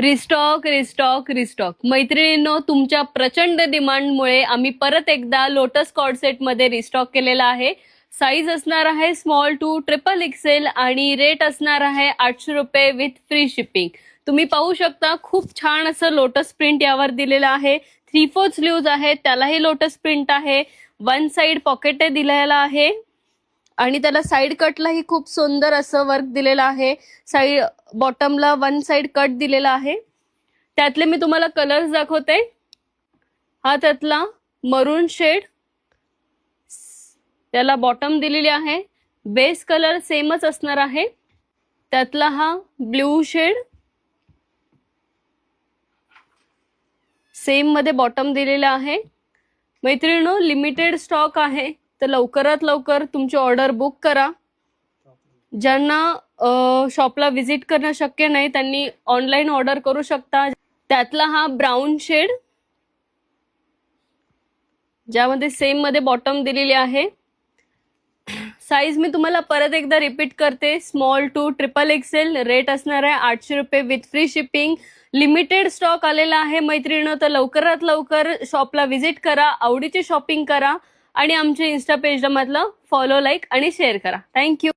Restock restock restock मैत्रिणींनो, तुमच्या प्रचंड डिमांडमुळे आम्ही परत एकदा लोटस कॉर्ड सेट मध्ये रिस्टॉक केलेला आहे. साईज असणार आहे स्मॉल टू ट्रिपल एक्सेल आणि रेट असणार आहे 800 रुपये विथ फ्री शिपिंग. तुम्ही पाहू शकता खूप छान असं लोटस प्रिंट यावर दिलेलं आहे. 3/4 स्लीव्ज आहे, त्यालाही लोटस प्रिंट आहे. वन साइड पॉकेट दिलेला आहे आणि त्याला साइड कटलाही खूप सुंदर असं वर्क दिलेलं आहे. साइड बॉटमला वन साइड कट दिलेला आहे. त्यातले मी तुम्हाला कलर्स दाखवते. हा त्यातला मरून शेड, त्याला बॉटम दिलेली आहे. बेस कलर सेमच असणार आहे. त्यातला हा ब्ल्यू शेड, सेम मध्ये बॉटम दिलेला आहे. मैत्रिणींनो, लिमिटेड स्टॉक आहे, तर लवकरात लवकर तुमची ऑर्डर बुक करा. ज्यांना शॉपला व्हिजिट करणं शक्य नाही त्यांनी ऑनलाईन ऑर्डर करू शकता. त्यातला हा ब्राऊन शेड, ज्यामध्ये सेम मध्ये बॉटम दिलेली आहे. साईज मी तुम्हाला परत एकदा रिपीट करते, small to triple XL. Rate असणार आहे 800 रुपये with free shipping. Limited stock आलेला आहे मैत्रिणींनो, तर लवकरात लवकर शॉपला व्हिजिट करा, आवडीची शॉपिंग करा आणि आमच्या इन्स्टा पेजला मधलं फॉलो, लाईक आणि शेअर करा. थँक्यू.